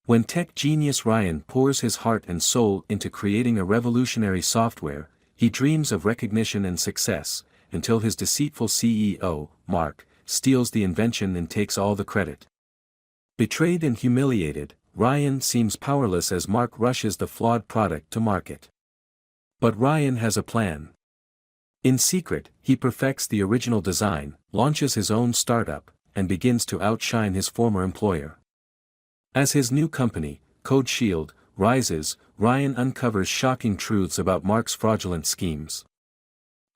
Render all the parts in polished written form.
When tech genius Ryan pours his heart and soul into creating a revolutionary software, he dreams of recognition and success, until his deceitful CEO, Mark, steals the invention and takes all the credit. Betrayed and humiliated, Ryan seems powerless as Mark rushes the flawed product to market. But Ryan has a plan. In secret, he perfects the original design, launches his own startup, and begins to outshine his former employer. As his new company, Code Shield, rises, Ryan uncovers shocking truths about Mark's fraudulent schemes.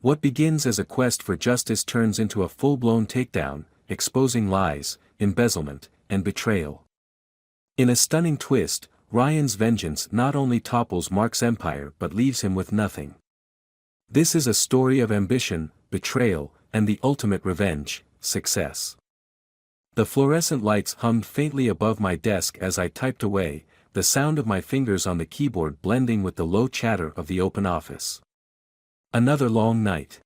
What begins as a quest for justice turns into a full-blown takedown, exposing lies, embezzlement, and betrayal. In a stunning twist, Ryan's vengeance not only topples Mark's empire but leaves him with nothing. This is a story of ambition, betrayal, and the ultimate revenge, success. The fluorescent lights hummed faintly above my desk as I typed away, the sound of my fingers on the keyboard blending with the low chatter of the open office. Another long night.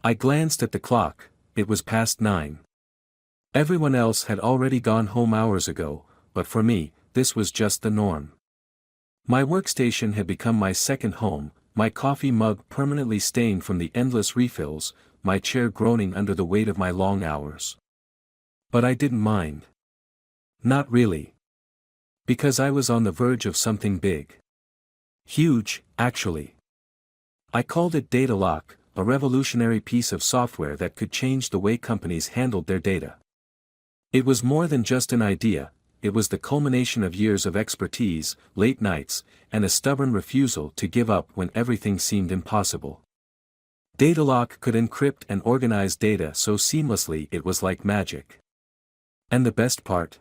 I glanced at the clock, it was past 9. Everyone else had already gone home hours ago, but for me, this was just the norm. My workstation had become my second home, my coffee mug permanently stained from the endless refills, my chair groaning under the weight of my long hours. But I didn't mind. Not really. Because I was on the verge of something big. Huge, actually. I called it Data Lock, a revolutionary piece of software that could change the way companies handled their data. It was more than just an idea, it was the culmination of years of expertise, late nights, and a stubborn refusal to give up when everything seemed impossible. Data Lock could encrypt and organize data so seamlessly it was like magic. And the best part?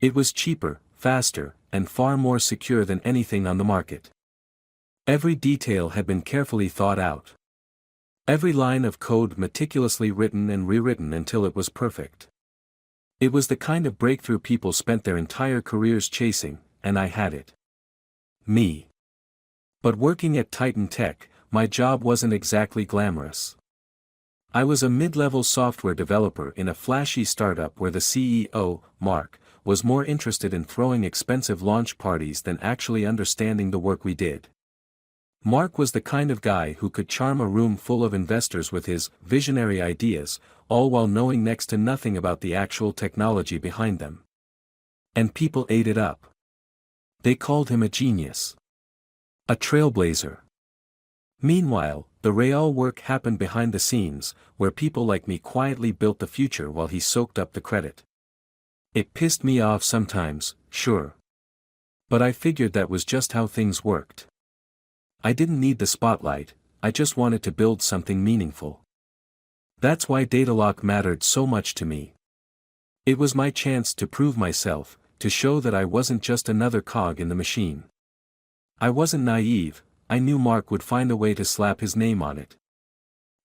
It was cheaper, faster, and far more secure than anything on the market. Every detail had been carefully thought out. Every line of code meticulously written and rewritten until it was perfect. It was the kind of breakthrough people spent their entire careers chasing, and I had it. Me. But working at Titan Tech, my job wasn't exactly glamorous. I was a mid-level software developer in a flashy startup where the CEO, Mark, was more interested in throwing expensive launch parties than actually understanding the work we did. Mark was the kind of guy who could charm a room full of investors with his visionary ideas, all while knowing next to nothing about the actual technology behind them. And people ate it up. They called him a genius. A trailblazer. Meanwhile, the real work happened behind the scenes, where people like me quietly built the future while he soaked up the credit. It pissed me off sometimes, sure. But I figured that was just how things worked. I didn't need the spotlight, I just wanted to build something meaningful. That's why Data Lock mattered so much to me. It was my chance to prove myself, to show that I wasn't just another cog in the machine. I wasn't naive, I knew Mark would find a way to slap his name on it.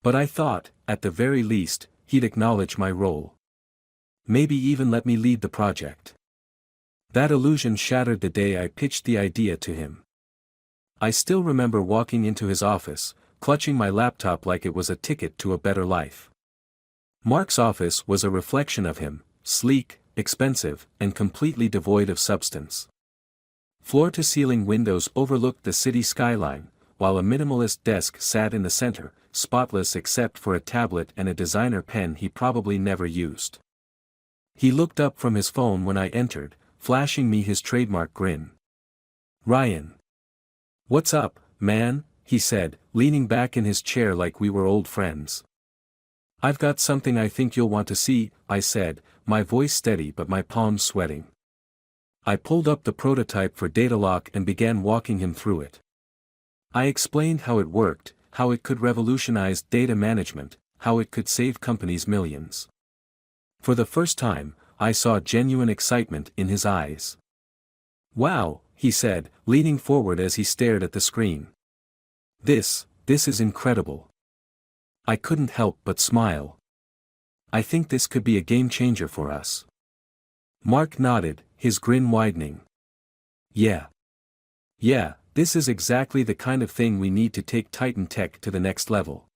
But I thought, at the very least, he'd acknowledge my role. Maybe even let me lead the project. That illusion shattered the day I pitched the idea to him. I still remember walking into his office, clutching my laptop like it was a ticket to a better life. Mark's office was a reflection of him, sleek, expensive, and completely devoid of substance. Floor-to-ceiling windows overlooked the city skyline, while a minimalist desk sat in the center, spotless except for a tablet and a designer pen he probably never used. He looked up from his phone when I entered, flashing me his trademark grin. "Ryan. What's up, man?" he said, leaning back in his chair like we were old friends. "I've got something I think you'll want to see," I said, my voice steady but my palms sweating. I pulled up the prototype for Data Lock and began walking him through it. I explained how it worked, how it could revolutionize data management, how it could save companies millions. For the first time, I saw genuine excitement in his eyes. "Wow," he said, leaning forward as he stared at the screen. This is incredible." I couldn't help but smile. "I think this could be a game changer for us." Mark nodded, his grin widening. Yeah, this is exactly the kind of thing we need to take Titan Tech to the next level."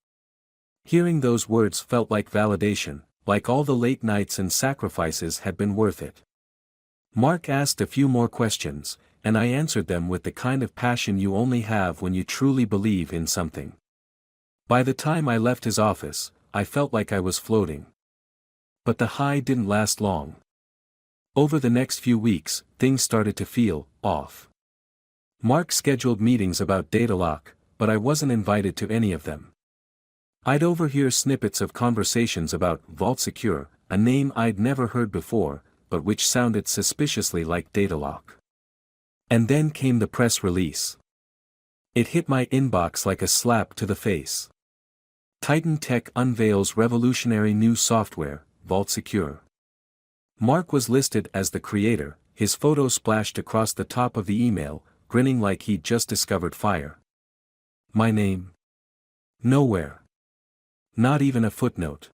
Hearing those words felt like validation, like all the late nights and sacrifices had been worth it. Mark asked a few more questions, and I answered them with the kind of passion you only have when you truly believe in something. By the time I left his office, I felt like I was floating. But the high didn't last long. Over the next few weeks, things started to feel off. Mark scheduled meetings about data lock, but I wasn't invited to any of them. I'd overhear snippets of conversations about Vault Secure, a name I'd never heard before, but which sounded suspiciously like data lock. And then came the press release. It hit my inbox like a slap to the face. Titan Tech unveils revolutionary new software, Vault Secure. Mark was listed as the creator, his photo splashed across the top of the email, grinning like he'd just discovered fire. My name? Nowhere. Not even a footnote.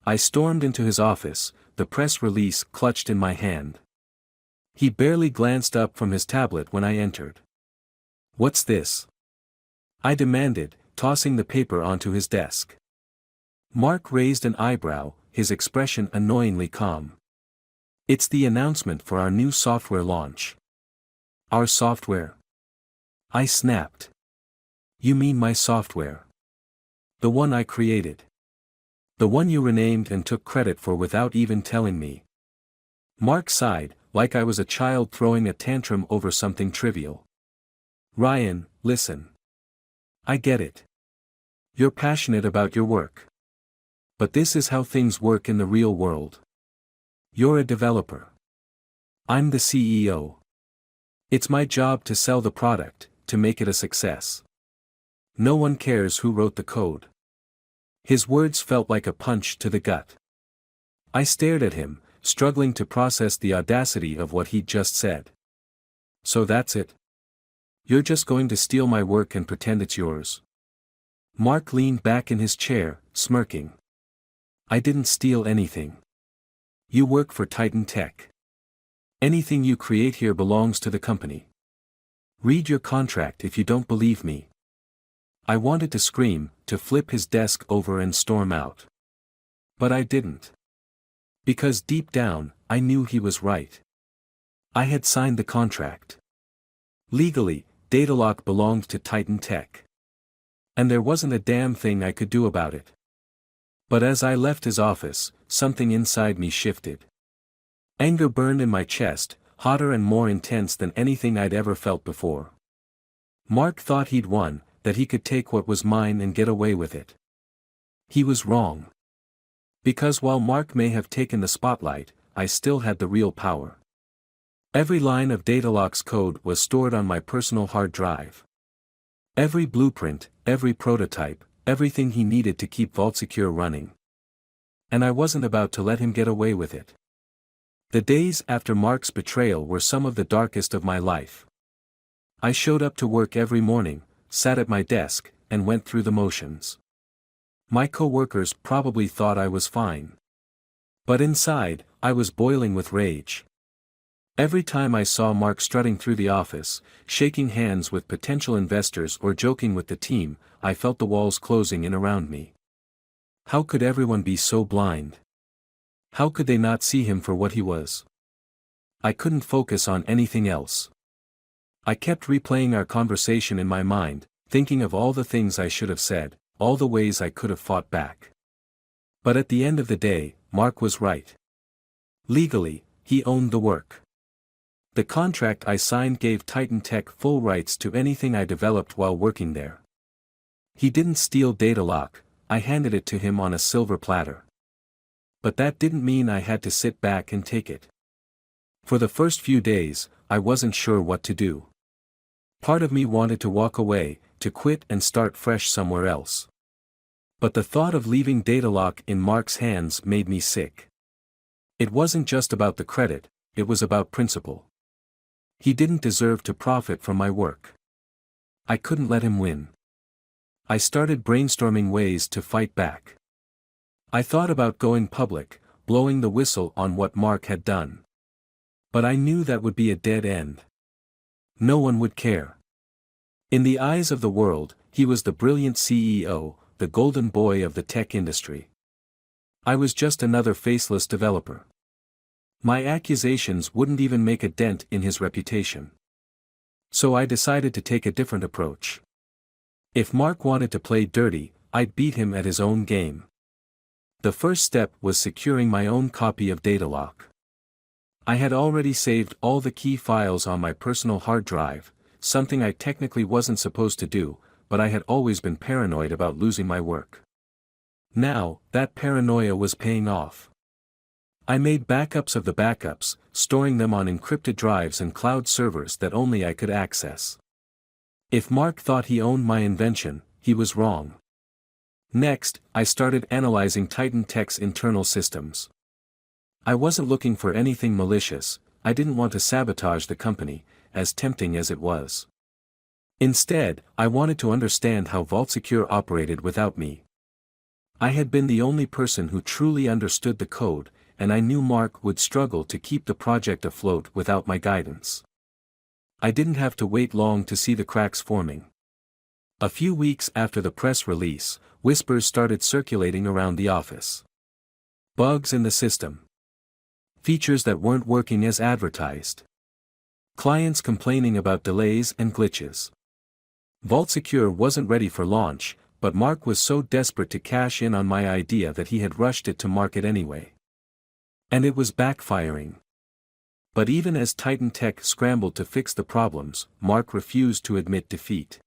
I stormed into his office, the press release clutched in my hand. He barely glanced up from his tablet when I entered. "What's this?" I demanded, tossing the paper onto his desk. Mark raised an eyebrow, his expression annoyingly calm. "It's the announcement for our new software launch." "Our software?" I snapped. "You mean my software? The one I created? The one you renamed and took credit for without even telling me?" Mark sighed, like I was a child throwing a tantrum over something trivial. "Ryan, listen. I get it. You're passionate about your work. But this is how things work in the real world. You're a developer. I'm the CEO. It's my job to sell the product, to make it a success. No one cares who wrote the code." His words felt like a punch to the gut. I stared at him, struggling to process the audacity of what he'd just said. "So that's it? You're just going to steal my work and pretend it's yours?" Mark leaned back in his chair, smirking. "I didn't steal anything. You work for Titan Tech. Anything you create here belongs to the company. Read your contract if you don't believe me." I wanted to scream, to flip his desk over and storm out. But I didn't. Because deep down, I knew he was right. I had signed the contract. Legally, Datalock belonged to Titan Tech. And there wasn't a damn thing I could do about it. But as I left his office, something inside me shifted. Anger burned in my chest, hotter and more intense than anything I'd ever felt before. Mark thought he'd won, that he could take what was mine and get away with it. He was wrong. Because while Mark may have taken the spotlight, I still had the real power. Every line of Datalock's code was stored on my personal hard drive. Every blueprint, every prototype, everything he needed to keep Vault Secure running. And I wasn't about to let him get away with it. The days after Mark's betrayal were some of the darkest of my life. I showed up to work every morning, sat at my desk, and went through the motions. My co-workers probably thought I was fine. But inside, I was boiling with rage. Every time I saw Mark strutting through the office, shaking hands with potential investors or joking with the team, I felt the walls closing in around me. How could everyone be so blind? How could they not see him for what he was? I couldn't focus on anything else. I kept replaying our conversation in my mind, thinking of all the things I should have said, all the ways I could have fought back. But at the end of the day, Mark was right. Legally, he owned the work. The contract I signed gave Titan Tech full rights to anything I developed while working there. He didn't steal Datalock, I handed it to him on a silver platter. But that didn't mean I had to sit back and take it. For the first few days, I wasn't sure what to do. Part of me wanted to walk away, to quit and start fresh somewhere else. But the thought of leaving Datalock in Mark's hands made me sick. It wasn't just about the credit, it was about principle. He didn't deserve to profit from my work. I couldn't let him win. I started brainstorming ways to fight back. I thought about going public, blowing the whistle on what Mark had done. But I knew that would be a dead end. No one would care. In the eyes of the world, he was the brilliant CEO, the golden boy of the tech industry. I was just another faceless developer. My accusations wouldn't even make a dent in his reputation. So I decided to take a different approach. If Mark wanted to play dirty, I'd beat him at his own game. The first step was securing my own copy of Datalock. I had already saved all the key files on my personal hard drive, something I technically wasn't supposed to do, but I had always been paranoid about losing my work. Now, that paranoia was paying off. I made backups of the backups, storing them on encrypted drives and cloud servers that only I could access. If Mark thought he owned my invention, he was wrong. Next, I started analyzing Titan Tech's internal systems. I wasn't looking for anything malicious, I didn't want to sabotage the company, as tempting as it was. Instead, I wanted to understand how VaultSecure operated without me. I had been the only person who truly understood the code, and I knew Mark would struggle to keep the project afloat without my guidance. I didn't have to wait long to see the cracks forming. A few weeks after the press release, whispers started circulating around the office. Bugs in the system. Features that weren't working as advertised. Clients complaining about delays and glitches. VaultSecure wasn't ready for launch, but Mark was so desperate to cash in on my idea that he had rushed it to market anyway. And it was backfiring. But even as Titan Tech scrambled to fix the problems, Mark refused to admit defeat.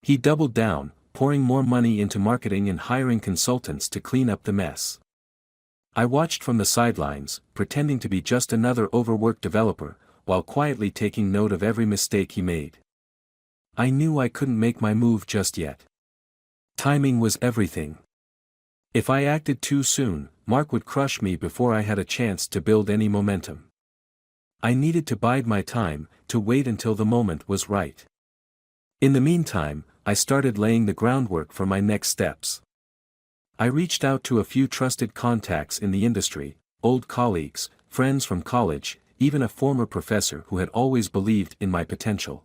He doubled down, pouring more money into marketing and hiring consultants to clean up the mess. I watched from the sidelines, pretending to be just another overworked developer, while quietly taking note of every mistake he made. I knew I couldn't make my move just yet. Timing was everything. If I acted too soon, Mark would crush me before I had a chance to build any momentum. I needed to bide my time, to wait until the moment was right. In the meantime, I started laying the groundwork for my next steps. I reached out to a few trusted contacts in the industry, old colleagues, friends from college, even a former professor who had always believed in my potential.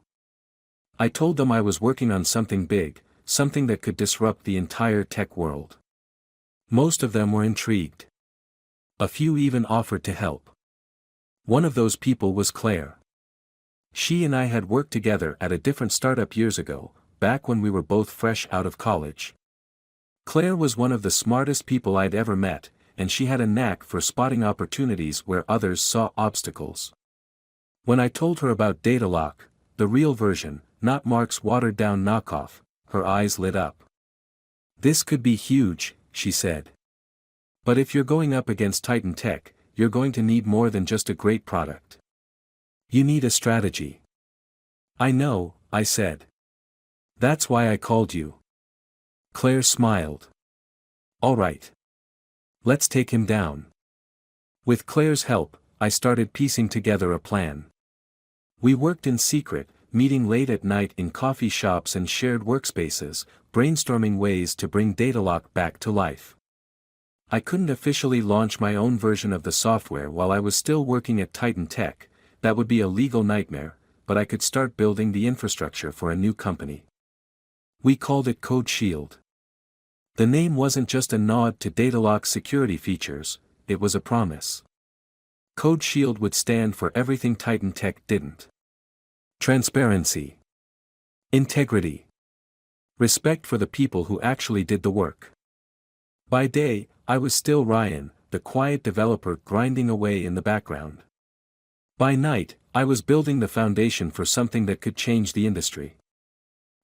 I told them I was working on something big, something that could disrupt the entire tech world. Most of them were intrigued. A few even offered to help. One of those people was Claire. She and I had worked together at a different startup years ago, back when we were both fresh out of college. Claire was one of the smartest people I'd ever met, and she had a knack for spotting opportunities where others saw obstacles. When I told her about Datalock, the real version, not Mark's watered-down knockoff, her eyes lit up. "This could be huge," she said. "But if you're going up against Titan Tech, you're going to need more than just a great product. You need a strategy." "I know," I said. "That's why I called you." Claire smiled. "All right. Let's take him down." With Claire's help, I started piecing together a plan. We worked in secret, meeting late at night in coffee shops and shared workspaces, brainstorming ways to bring Datalock back to life. I couldn't officially launch my own version of the software while I was still working at Titan Tech, that would be a legal nightmare, but I could start building the infrastructure for a new company. We called it Code Shield. The name wasn't just a nod to Datalock's security features, it was a promise. Code Shield would stand for everything Titan Tech didn't. Transparency. Integrity. Respect for the people who actually did the work. By day, I was still Ryan, the quiet developer grinding away in the background. By night, I was building the foundation for something that could change the industry.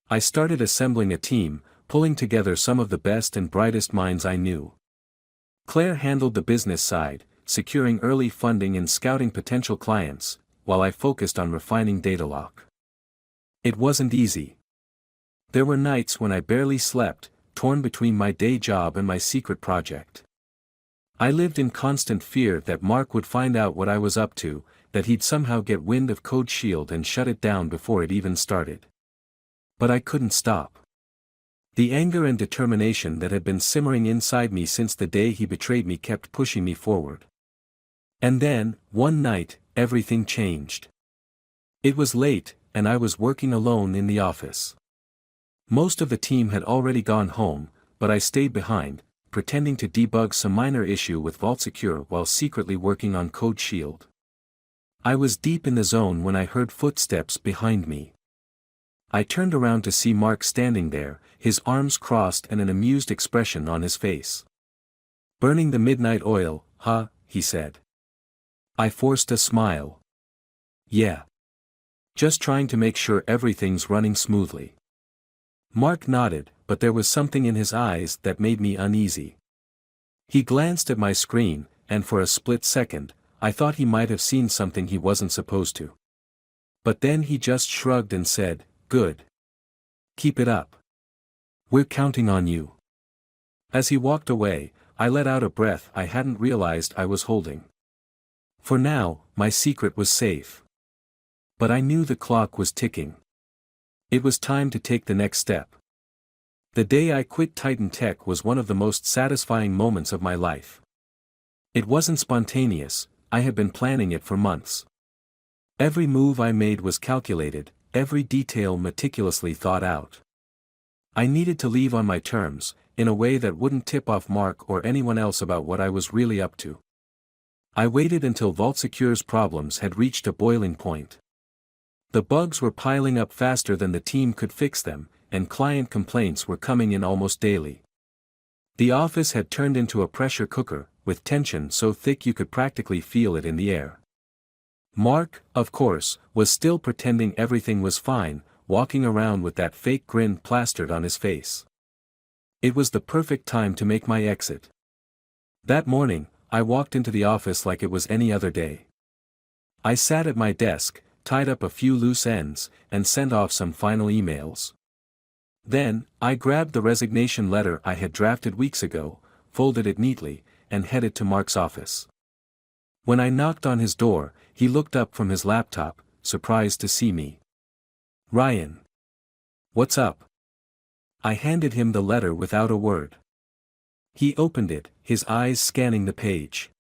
I started assembling a team, pulling together some of the best and brightest minds I knew. Claire handled the business side, securing early funding and scouting potential clients, while I focused on refining Datalock. It wasn't easy. There were nights when I barely slept, torn between my day job and my secret project. I lived in constant fear that Mark would find out what I was up to, that he'd somehow get wind of Code Shield and shut it down before it even started. But I couldn't stop. The anger and determination that had been simmering inside me since the day he betrayed me kept pushing me forward. And then, one night, everything changed. It was late, and I was working alone in the office. Most of the team had already gone home, but I stayed behind, pretending to debug some minor issue with VaultSecure while secretly working on Code Shield. I was deep in the zone when I heard footsteps behind me. I turned around to see Mark standing there, his arms crossed and an amused expression on his face. "Burning the midnight oil, huh?" he said. I forced a smile. "Yeah. Just trying to make sure everything's running smoothly." Mark nodded, but there was something in his eyes that made me uneasy. He glanced at my screen, and for a split second, I thought he might have seen something he wasn't supposed to. But then he just shrugged and said, "Good. Keep it up. We're counting on you." As he walked away, I let out a breath I hadn't realized I was holding. For now, my secret was safe. But I knew the clock was ticking. It was time to take the next step. The day I quit Titan Tech was one of the most satisfying moments of my life. It wasn't spontaneous, I had been planning it for months. Every move I made was calculated, every detail meticulously thought out. I needed to leave on my terms, in a way that wouldn't tip off Mark or anyone else about what I was really up to. I waited until VaultSecure's problems had reached a boiling point. The bugs were piling up faster than the team could fix them, and client complaints were coming in almost daily. The office had turned into a pressure cooker, with tension so thick you could practically feel it in the air. Mark, of course, was still pretending everything was fine, walking around with that fake grin plastered on his face. It was the perfect time to make my exit. That morning, I walked into the office like it was any other day. I sat at my desk, tied up a few loose ends, and sent off some final emails. Then, I grabbed the resignation letter I had drafted weeks ago, folded it neatly, and headed to Mark's office. When I knocked on his door, he looked up from his laptop, surprised to see me. "Ryan. What's up?" I handed him the letter without a word. He opened it, his eyes scanning the page.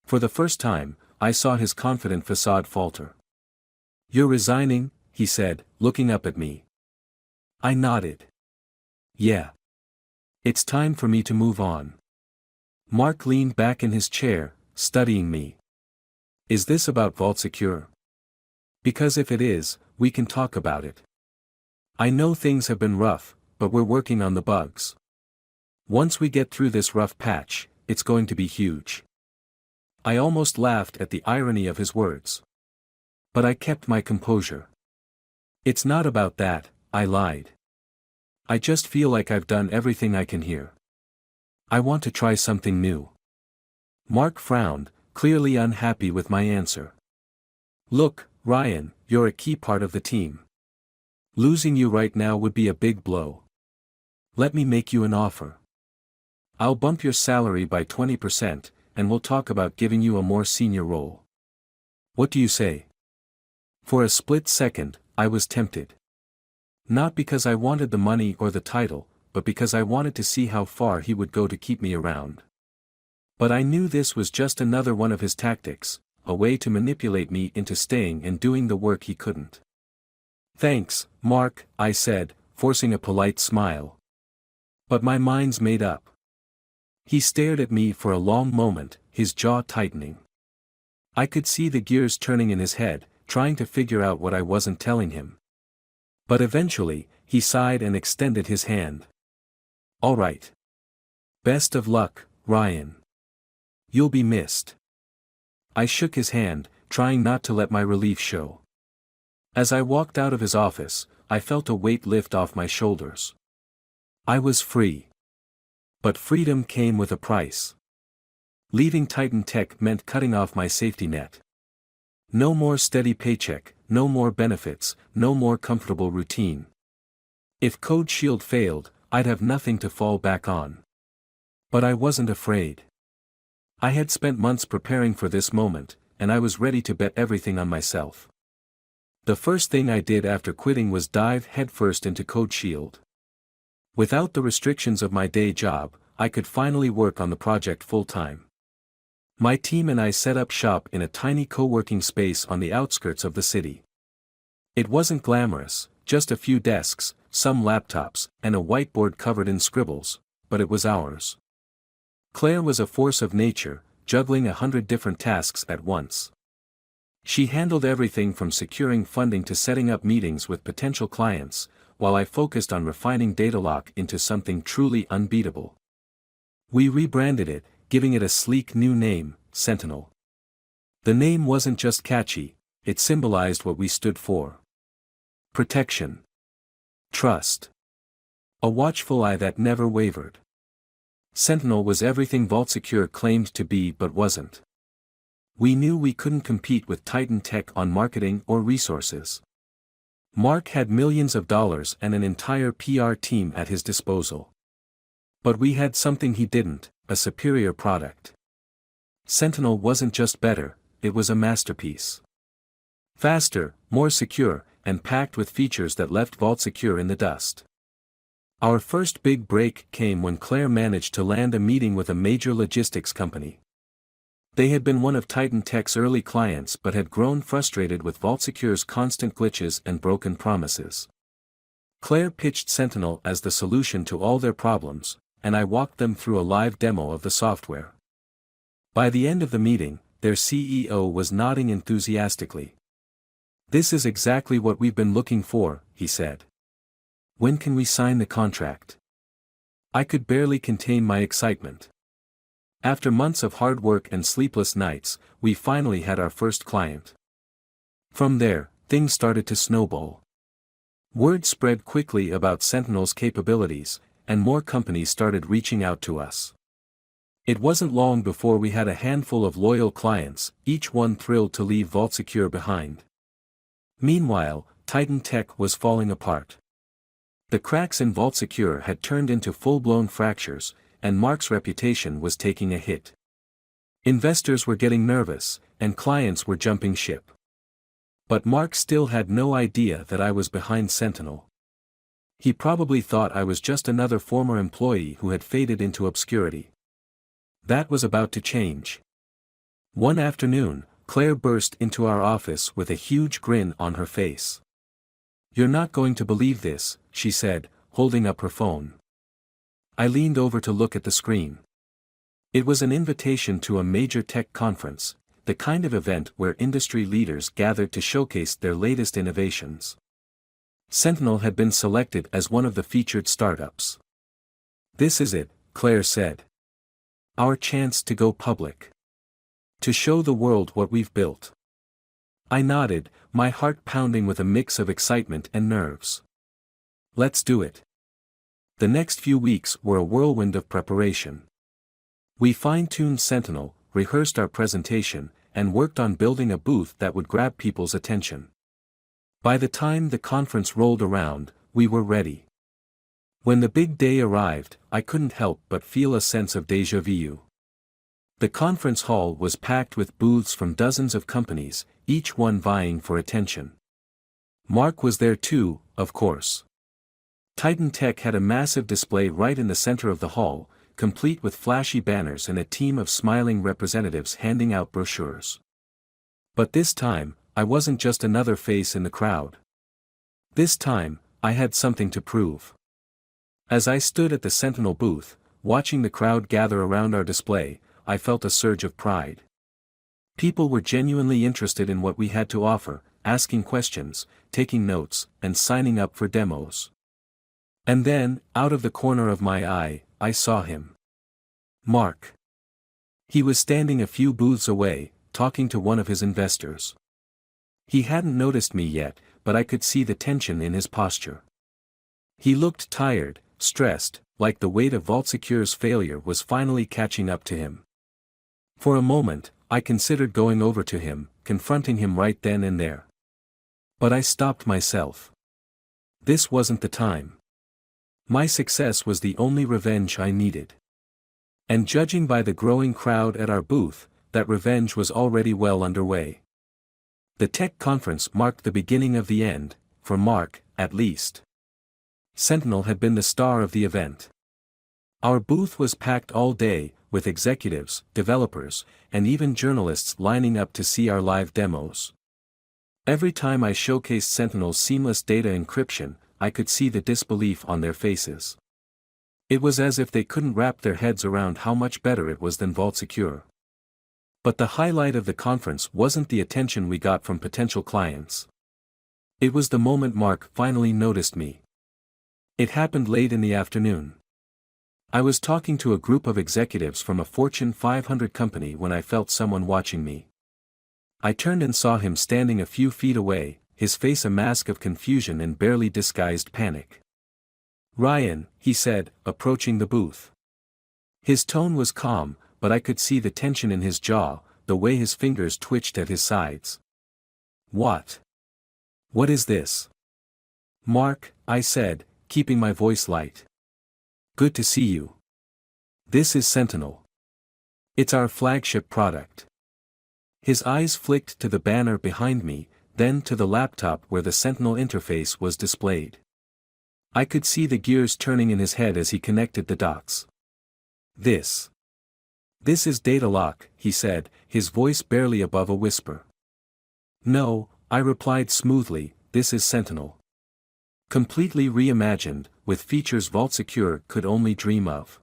For the first time, I saw his confident facade falter. "You're resigning?" he said, looking up at me. I nodded. "Yeah. It's time for me to move on." Mark leaned back in his chair, studying me. "Is this about VaultSecure? Because if it is, we can talk about it. I know things have been rough, but we're working on the bugs. Once we get through this rough patch, it's going to be huge." I almost laughed at the irony of his words. But I kept my composure. "It's not about that," I lied. "I just feel like I've done everything I can here. I want to try something new." Mark frowned, clearly unhappy with my answer. "Look, Ryan, you're a key part of the team. Losing you right now would be a big blow. Let me make you an offer. I'll bump your salary by 20%, and we'll talk about giving you a more senior role. What do you say?" For a split second, I was tempted. Not because I wanted the money or the title, but because I wanted to see how far he would go to keep me around. But I knew this was just another one of his tactics, a way to manipulate me into staying and doing the work he couldn't. "Thanks, Mark," I said, forcing a polite smile. But my mind's made up. He stared at me for a long moment, his jaw tightening. I could see the gears turning in his head, trying to figure out what I wasn't telling him. But eventually, he sighed and extended his hand. "All right. Best of luck, Ryan. You'll be missed." I shook his hand, trying not to let my relief show. As I walked out of his office, I felt a weight lift off my shoulders. I was free. But freedom came with a price. Leaving Titan Tech meant cutting off my safety net. No more steady paycheck, no more benefits, no more comfortable routine. If Code Shield failed, I'd have nothing to fall back on. But I wasn't afraid. I had spent months preparing for this moment, and I was ready to bet everything on myself. The first thing I did after quitting was dive headfirst into Code Shield. Without the restrictions of my day job, I could finally work on the project full-time. My team and I set up shop in a tiny co-working space on the outskirts of the city. It wasn't glamorous, just a few desks, some laptops, and a whiteboard covered in scribbles, but it was ours. Claire was a force of nature, juggling 100 different tasks at once. She handled everything from securing funding to setting up meetings with potential clients, while I focused on refining Datalock into something truly unbeatable. We rebranded it, giving it a sleek new name, Sentinel. The name wasn't just catchy, it symbolized what we stood for. Protection. Trust. A watchful eye that never wavered. Sentinel was everything VaultSecure claimed to be but wasn't. We knew we couldn't compete with Titan Tech on marketing or resources. Mark had millions of dollars and an entire PR team at his disposal. But we had something he didn't, a superior product. Sentinel wasn't just better, it was a masterpiece. Faster, more secure, and packed with features that left VaultSecure in the dust. Our first big break came when Claire managed to land a meeting with a major logistics company. They had been one of Titan Tech's early clients but had grown frustrated with VaultSecure's constant glitches and broken promises. Claire pitched Sentinel as the solution to all their problems, and I walked them through a live demo of the software. By the end of the meeting, their CEO was nodding enthusiastically. "This is exactly what we've been looking for," he said. "When can we sign the contract?" I could barely contain my excitement. After months of hard work and sleepless nights, we finally had our first client. From there, things started to snowball. Word spread quickly about Sentinel's capabilities, and more companies started reaching out to us. It wasn't long before we had a handful of loyal clients, each one thrilled to leave VaultSecure behind. Meanwhile, Titan Tech was falling apart. The cracks in VaultSecure had turned into full-blown fractures, and Mark's reputation was taking a hit. Investors were getting nervous, and clients were jumping ship. But Mark still had no idea that I was behind Sentinel. He probably thought I was just another former employee who had faded into obscurity. That was about to change. One afternoon, Claire burst into our office with a huge grin on her face. "You're not going to believe this," she said, holding up her phone. I leaned over to look at the screen. It was an invitation to a major tech conference, the kind of event where industry leaders gathered to showcase their latest innovations. Sentinel had been selected as one of the featured startups. "This is it," Claire said. "Our chance to go public. To show the world what we've built." I nodded, my heart pounding with a mix of excitement and nerves. "Let's do it." The next few weeks were a whirlwind of preparation. We fine-tuned Sentinel, rehearsed our presentation, and worked on building a booth that would grab people's attention. By the time the conference rolled around, we were ready. When the big day arrived, I couldn't help but feel a sense of déjà vu. The conference hall was packed with booths from dozens of companies, each one vying for attention. Mark was there too, of course. Titan Tech had a massive display right in the center of the hall, complete with flashy banners and a team of smiling representatives handing out brochures. But this time, I wasn't just another face in the crowd. This time, I had something to prove. As I stood at the Sentinel booth, watching the crowd gather around our display, I felt a surge of pride. People were genuinely interested in what we had to offer, asking questions, taking notes, and signing up for demos. And then, out of the corner of my eye, I saw him. Mark. He was standing a few booths away, talking to one of his investors. He hadn't noticed me yet, but I could see the tension in his posture. He looked tired, stressed, like the weight of VaultSecure's failure was finally catching up to him. For a moment, I considered going over to him, confronting him right then and there. But I stopped myself. This wasn't the time. My success was the only revenge I needed. And judging by the growing crowd at our booth, that revenge was already well underway. The tech conference marked the beginning of the end, for Mark, at least. Sentinel had been the star of the event. Our booth was packed all day, with executives, developers, and even journalists lining up to see our live demos. Every time I showcased Sentinel's seamless data encryption, I could see the disbelief on their faces. It was as if they couldn't wrap their heads around how much better it was than Vault Secure. But the highlight of the conference wasn't the attention we got from potential clients. It was the moment Mark finally noticed me. It happened late in the afternoon. I was talking to a group of executives from a Fortune 500 company when I felt someone watching me. I turned and saw him standing a few feet away, his face a mask of confusion and barely disguised panic. "Ryan," he said, approaching the booth. His tone was calm, but I could see the tension in his jaw, the way his fingers twitched at his sides. "What? What is this?" "Mark," I said, keeping my voice light. "Good to see you. This is Sentinel. It's our flagship product." His eyes flicked to the banner behind me, then to the laptop where the Sentinel interface was displayed. I could see the gears turning in his head as he connected the dots. This is data lock," he said, his voice barely above a whisper. "No," I replied smoothly, "this is Sentinel. Completely reimagined, with features Vault Secure could only dream of."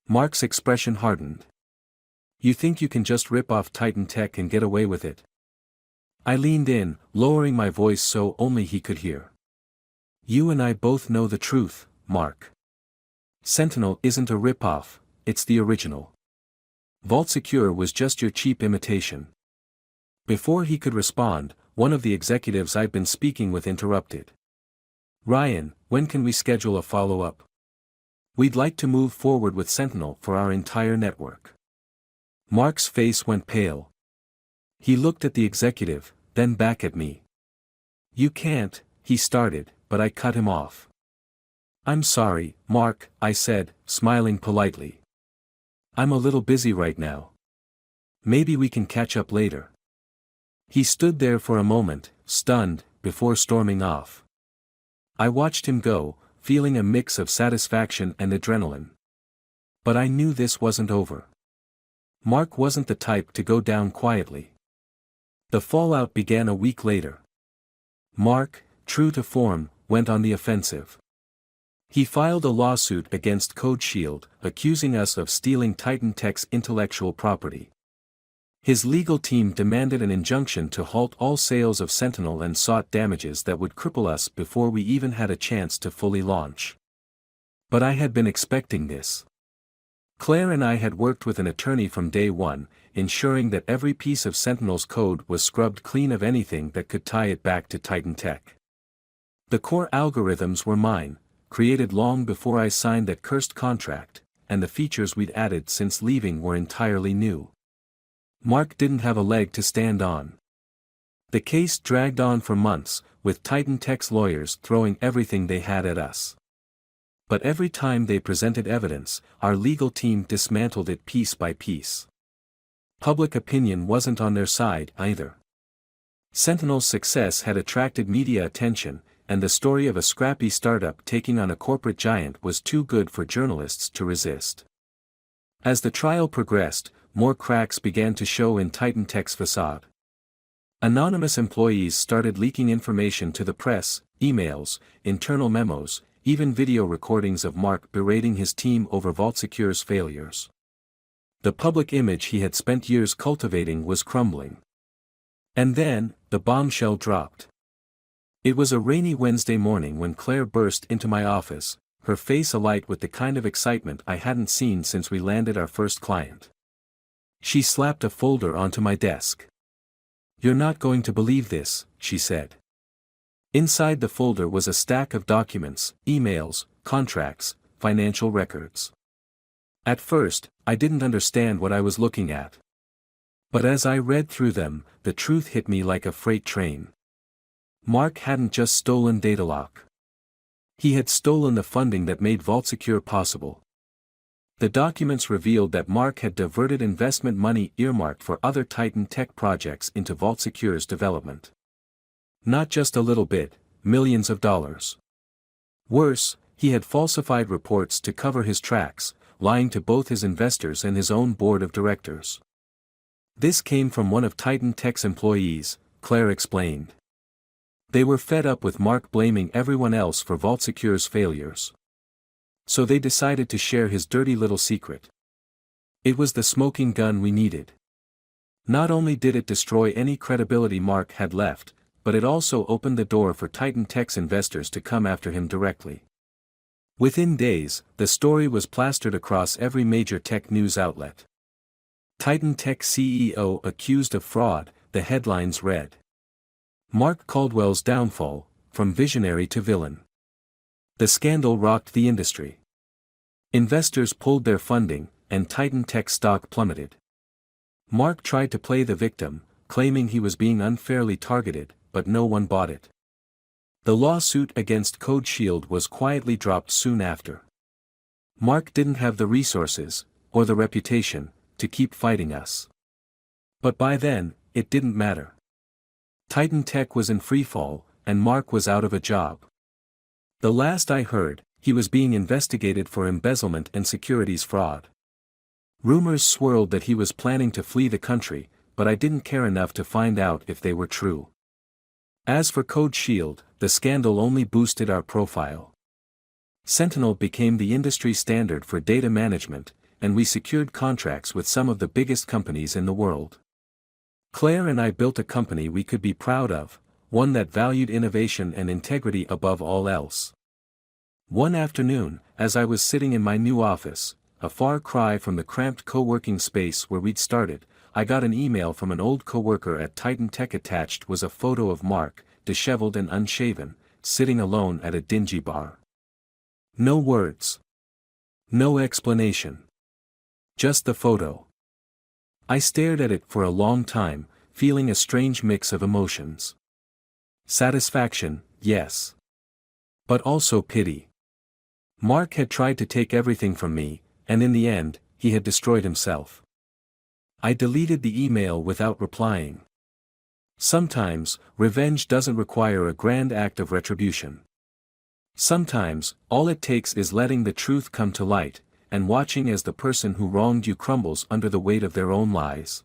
Mark's expression hardened. "You think you can just rip off Titan Tech and get away with it?" I leaned in, lowering my voice so only he could hear. "You and I both know the truth, Mark. Sentinel isn't a rip-off, it's the original. Vault Secure was just your cheap imitation." Before he could respond, one of the executives I'd been speaking with interrupted. "Ryan, when can we schedule a follow-up? We'd like to move forward with Sentinel for our entire network." Mark's face went pale. He looked at the executive, then back at me. "You can't," he started, but I cut him off. "I'm sorry, Mark," I said, smiling politely. "I'm a little busy right now. Maybe we can catch up later." He stood there for a moment, stunned, before storming off. I watched him go, feeling a mix of satisfaction and adrenaline. But I knew this wasn't over. Mark wasn't the type to go down quietly. The fallout began a week later. Mark, true to form, went on the offensive. He filed a lawsuit against Code Shield, accusing us of stealing Titan Tech's intellectual property. His legal team demanded an injunction to halt all sales of Sentinel and sought damages that would cripple us before we even had a chance to fully launch. But I had been expecting this. Claire and I had worked with an attorney from day one, ensuring that every piece of Sentinel's code was scrubbed clean of anything that could tie it back to Titan Tech. The core algorithms were mine, created long before I signed that cursed contract, and the features we'd added since leaving were entirely new. Mark didn't have a leg to stand on. The case dragged on for months, with Titan Tech's lawyers throwing everything they had at us. But every time they presented evidence, our legal team dismantled it piece by piece. Public opinion wasn't on their side either. Sentinel's success had attracted media attention, and the story of a scrappy startup taking on a corporate giant was too good for journalists to resist. As the trial progressed, more cracks began to show in Titan Tech's facade. Anonymous employees started leaking information to the press, emails, internal memos, even video recordings of Mark berating his team over Vault Secure's failures. The public image he had spent years cultivating was crumbling. And then, the bombshell dropped. It was a rainy Wednesday morning when Claire burst into my office, her face alight with the kind of excitement I hadn't seen since we landed our first client. She slapped a folder onto my desk. "You're not going to believe this," she said. Inside the folder was a stack of documents, emails, contracts, financial records. At first, I didn't understand what I was looking at. But as I read through them, the truth hit me like a freight train. Mark hadn't just stolen Datalock. He had stolen the funding that made Vault Secure possible. The documents revealed that Mark had diverted investment money earmarked for other Titan Tech projects into Vault Secure's development. Not just a little bit, millions of dollars. Worse, he had falsified reports to cover his tracks, lying to both his investors and his own board of directors. This came from one of Titan Tech's employees, Claire explained. They were fed up with Mark blaming everyone else for Vault Secure's failures. So they decided to share his dirty little secret. It was the smoking gun we needed. Not only did it destroy any credibility Mark had left, but it also opened the door for Titan Tech's investors to come after him directly. Within days, the story was plastered across every major tech news outlet. Titan Tech CEO accused of fraud, the headlines read. Mark Caldwell's downfall, from visionary to villain. The scandal rocked the industry. Investors pulled their funding, and Titan Tech stock plummeted. Mark tried to play the victim, claiming he was being unfairly targeted, but no one bought it. The lawsuit against Code Shield was quietly dropped soon after. Mark didn't have the resources, or the reputation, to keep fighting us. But by then, it didn't matter. Titan Tech was in freefall, and Mark was out of a job. The last I heard, he was being investigated for embezzlement and securities fraud. Rumors swirled that he was planning to flee the country, but I didn't care enough to find out if they were true. As for Code Shield, the scandal only boosted our profile. Sentinel became the industry standard for data management, and we secured contracts with some of the biggest companies in the world. Claire and I built a company we could be proud of, one that valued innovation and integrity above all else. One afternoon, as I was sitting in my new office, a far cry from the cramped co-working space where we'd started, I got an email from an old coworker at Titan Tech. Attached was a photo of Mark, disheveled and unshaven, sitting alone at a dingy bar. No words. No explanation. Just the photo. I stared at it for a long time, feeling a strange mix of emotions. Satisfaction, yes. But also pity. Mark had tried to take everything from me, and in the end, he had destroyed himself. I deleted the email without replying. Sometimes, revenge doesn't require a grand act of retribution. Sometimes, all it takes is letting the truth come to light, and watching as the person who wronged you crumbles under the weight of their own lies.